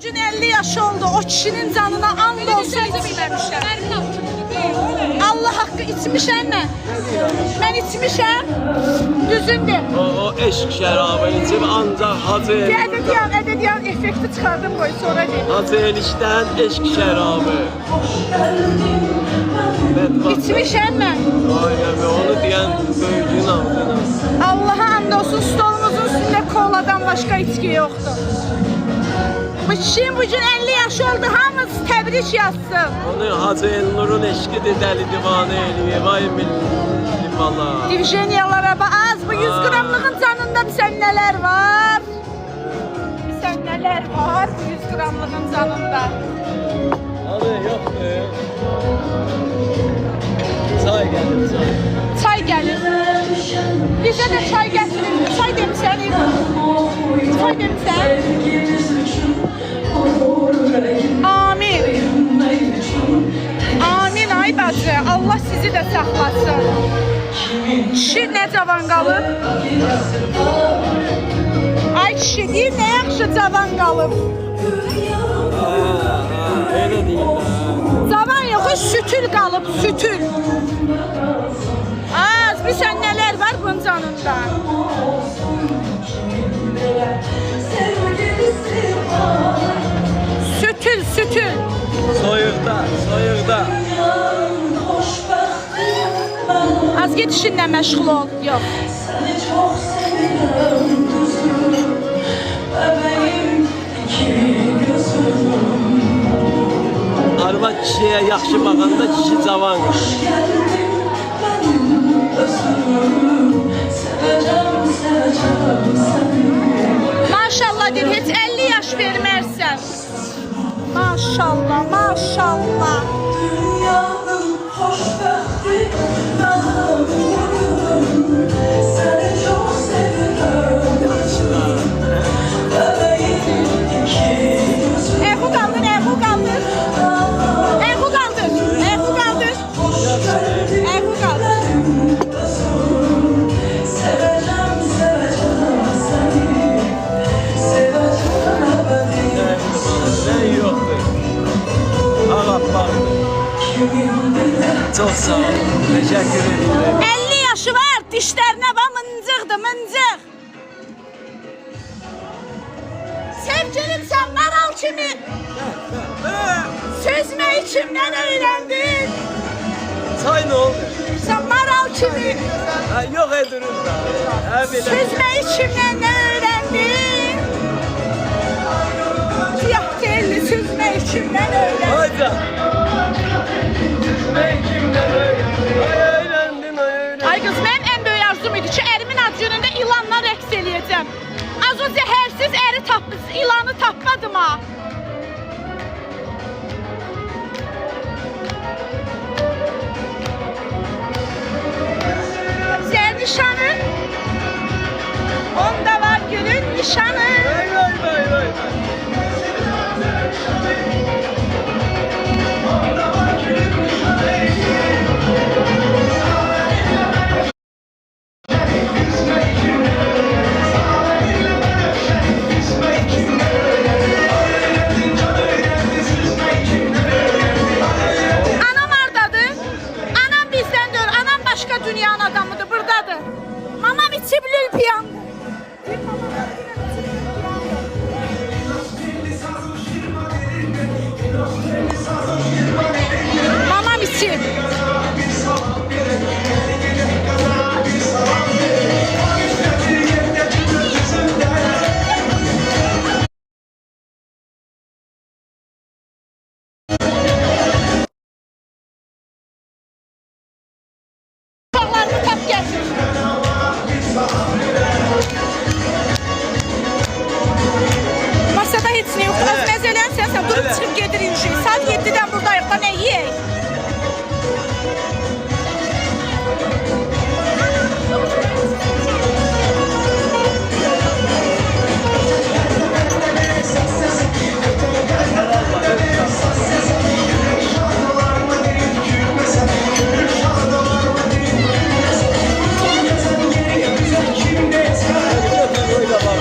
Bugün 50 yaş oldu. O kişinin canına and olsun içmemişəm. Allah haqqı içmişəm mən. Mən içmişəm. Düzündür. O eşq şərabı içib ancaq Hacı Edediyan effekti çıxardım qoy sonra deyim. Hacı Elişdən eşq şərabı. İçmişəm mən. Aynen onu deyən böyüdüyün ağzına. Allah'a and olsun stolumuzun üstünde koladan başka içki yoktur. Bu kişinin bugün 50 yaş oldu. Hamız tebrik yazsın. Onu Hacı Elnur'un eşqidir, dəli divanə eləyir. Vay millim valla. Divjeniyalara az. Bu 100 gramlığın canında bir sen neler var? Bir sen neler var bu 100 gramlığın canında? Abi yoktur. Çay gelir çay. Çay gelir. Bize de çay getirin. Çay demişsen iyi. Çay demişsen. Amin. Amin ay bacı. Allah sizi de saklasın. Kişi ne cavan qalıb? Ay kişi deyir ne yaxşı cavan qalıb? Öyle değil de. Cavan yox, sütül qalıb, sütül. Az bir sen neler var bunun canında? Sütül, sütül. Soyuqda, soyuqda. Az git işinlə məşğul ol. Yox. Arvad kişiyə yaxşı baxanda kişi cavan qalır. Maşallah deyir, heç 50 yaş vermərsən. Maşallah, maşallah. Dünyanın xoşbəxti mənim qürurum. Səni çox sevirəm. Bəbəyim iki gözüm. Ehu qaldır, ehu qaldır. Ehu qaldır, ehu qaldır. Ehu qaldır. Sevəcəm, sevəcəm səni. Sevəcəm əbədi. Sən yoxdur. Ağappaqdır. Çox sağ ol. Təşəkkür edirəm. 50 yaşı var, dişlərinə bax mıncıqdır, mıncıq. Sevgilim sen maral kimi süzmeyi kimden öğrendin? Çay nə oldu? Sen maral kimi Ha, yox edirim da. Hə belə. süzmeyi kimden öğrendin? Siyah telli süzmeyi kimden öğrendin? Hayda. Ey kimdən öyrəndin, öyrəndin. Ay kız benim en büyük arzum idi ki erimin ad günündə ilanla rəqs eləyəcəm. Az o zəhərsiz eri ilanı tapmadım ha. Sen nişanın, onda var gülün nişanı. Vay vay vay vay. Anam hardadır? Anam bizdən deyil, anam başqa dünyanın adamıdır, buradadır. Mamam içib lülpiyandır. Mamam içib. Uşaqlarımı tap gətir. Masada heç nə yoxdur. Az məzələn sən durub çıxıb gedirik şey. Saat 7-dən buradayıq da nə yeyək? Öyle var.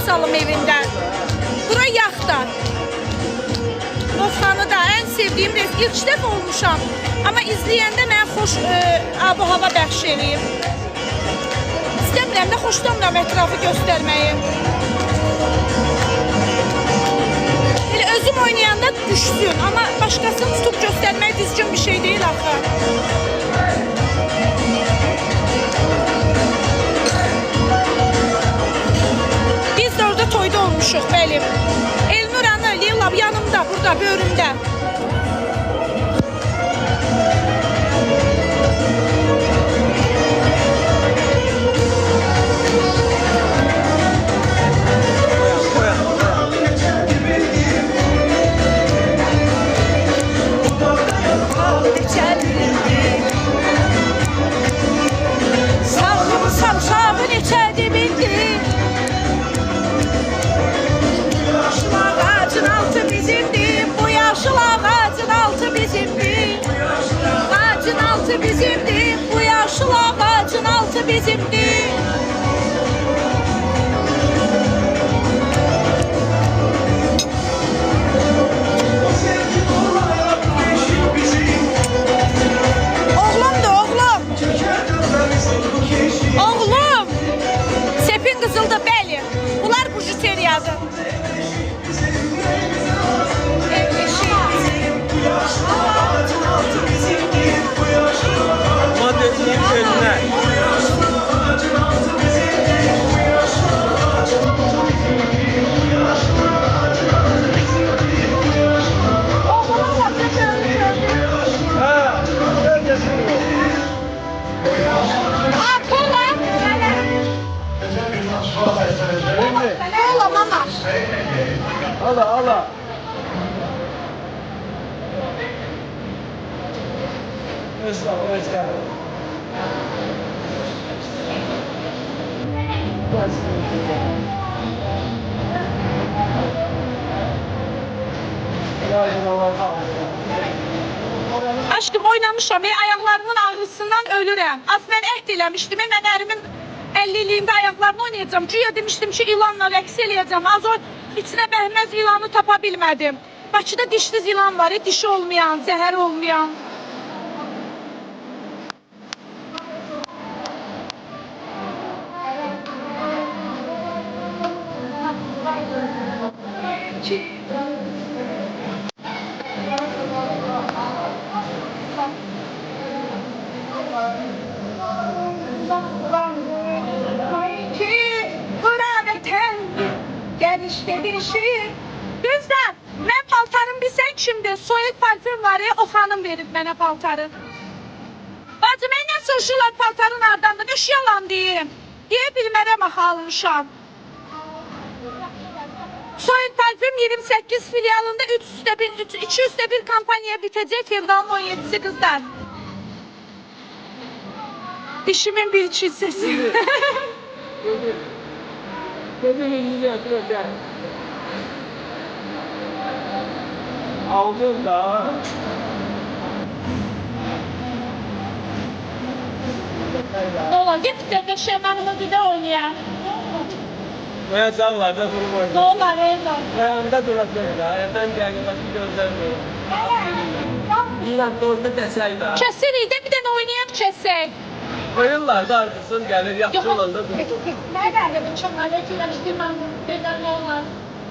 salım evində. Bura yaxda. 90'ı da en sevdiğim reis. İlk dəfə olmuşam. Amma izləyəndə mənə xoş abu-hava bəxş eləyib. İstəmirəm də xoşlamıram ətrafı göstərməyi. Elə özüm oynayanda düşsün. Amma başqasını tutub göstərmək düzgün bir şey deyil axı. Biz də orada toyda olmuşuq, bəli. Elnur Ana, Leyla yanımda, burada, bölümdə. Sarımsağın içədi bildi. Yaşıl ağacın altı bizimdir. Bu yaşıl ağacın altı bizimdir. Ağacın altı bizimdir. Bu yaşıl ağacın altı bizimdir. Oğlum da oğlum. Oğlum. Sepin kızıldı bəli. Bunlar bujuteriyadır. Maddenin önüne. Oğlum ama. Allah Allah. Aşkım oynamışam. Ben ayaklarımın ağrısından ölürüm. Aslında əhd eləmişdim. Ben ərimin 50'liğinde ayaklarını oynayacağım. Güya demiştim ki ilanla rəqs eləyəcəm. Az o içine bəhməz ilanı tapa bilmədim. Bakıda dişsiz ilan var. Dişi olmayan, zəhər olmayan. Gözler, mən paltarım bilsən kimdir? Soyuq parfüm var ya, o xanım verib mənə paltarı. Bacı, mən nə soruşurlar paltarın ardından? Üç yalan deyim. Deyə bilmərəm axı almışam. Soyuq parfüm 28 filialında 200'de bir kampanya bitecek. Fevral'ın 17'si kızlar. İşimin bir çizsesi. Aldın da. Ola git de şemanını bir de oynaya. Veya sallarda durum Ne oynuyor. olar evlat? Ayağında durasın da. Ayağından gelmesi gözlermiyor. İlan doğrusu deseydi. Keseriyi de bir de oynayalım kesey. Koyunlar da arkasın gelir yapçı olan da durur. Nerede bu çok aleykümselam deden oğlan?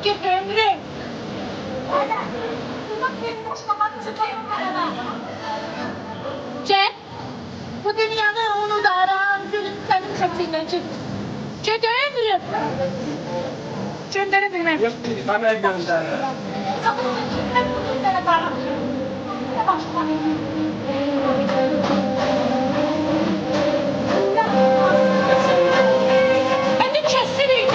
Git ömrüm. Cem, bu dünyanın onu da aran, gülüm senin katıyla çık. Cem ömrüm. Gönderebilmem. Yok hemen gönder. Ben de kesiriyim.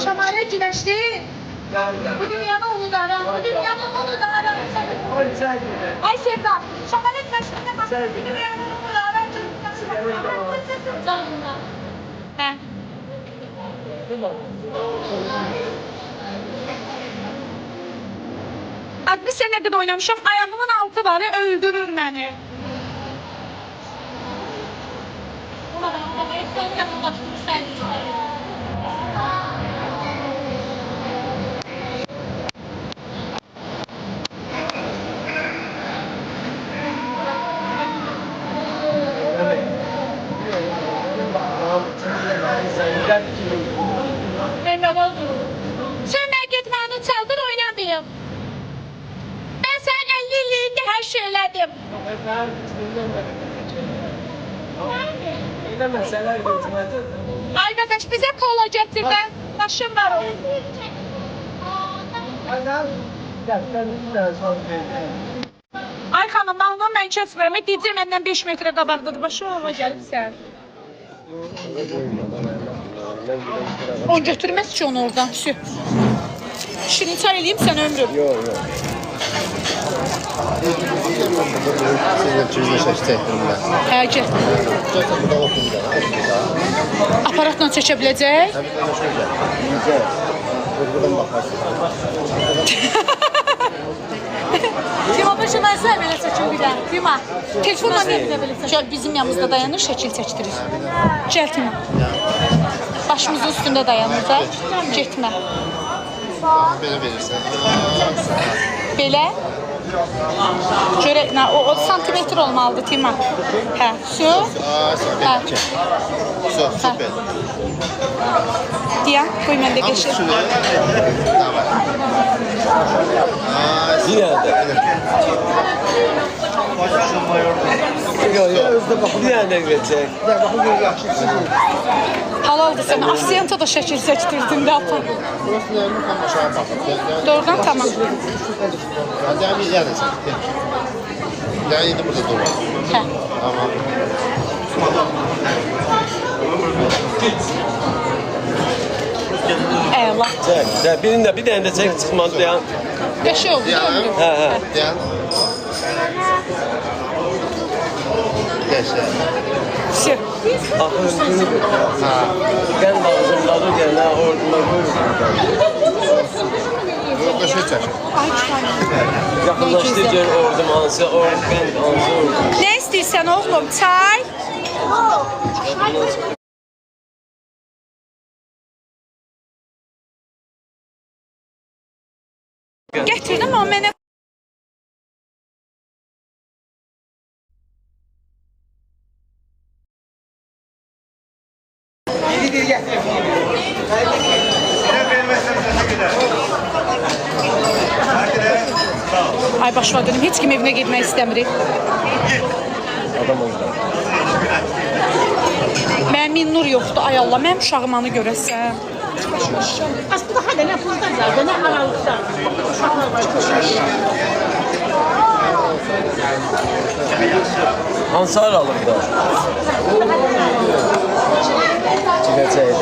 Şamare güneşli. Bu dünyanın uludarı. Bu dünyanın uludarı. Ay Sevda. Şamare güneşliğine bak. Bu dünyanın uludarı. He. Bir senedir oynamışam, ayağımın altı var, öldürür məni. Sen mən getməni çaldır, oynamayım. Ben sen 50 illiğinde her şey elədim. Yine meseleler götürmedi. Arkadaş bize kola getir, ben başım var o. Ay xanım, malından mən kəsmirəm. DJ məndən 5 metrə qabaqdadır. Başa olma gəlibsən. O götürməz ki onu oradan. Şirin çay eləyim sən ömrüm. Yok. Sizin içinizde çəkəcəkdir. Hə, gəl. Gəlsən burada oturacaq. Aparatla çəkə biləcək. Buradan baxarsın. Dima başa mən sənə belə çəkim bir də. Dima, telefonla niyə bizə belə çəkim? Gəl bizim yanımızda dayanır, şəkil çəkdirir. Gəl Dima. Başımızın üstündə dayanır da. Getmə. Belə verirsən. Belə. Görək, o santimetr olmalıdır Tima. Hə, su. Hə. Su, super. Deyən, qoy mən də Al geçir. su ver. Davay. Yine de. Yok. Yine de geçecek. Halaldır sənə. Asiyanta da şəkil çəkdirdin də apa. Burası neymiş? Tam aşağı baxın. Doğrudan tamam. Devam edeceğiz. Yani yine burada durur. Hə. Tamam. Əla. Çek. Birinde bir tane de çek çıkmadı ya. Qəşəng oldu. Diyan. He. Diyan. Geçer. Sür. Akın Ha. ben ağzımda dur ya. Orada Yok da şey çek. Ay, çay. yakınlaştırıcı ordum hansı ben hansı ordum. Nə istəyirsən oğlum? Çay? Gətirdim o mənə. Ay başıma dönüm, heç kim evinə getmək istəmirik. Adam orada. Mənim nur yoxdur, ay Allah, mənim uşağımanı görəsən. Aslında hala ne pulda zaten ne aralıkta. Hansı aralıkta? Çiğnece.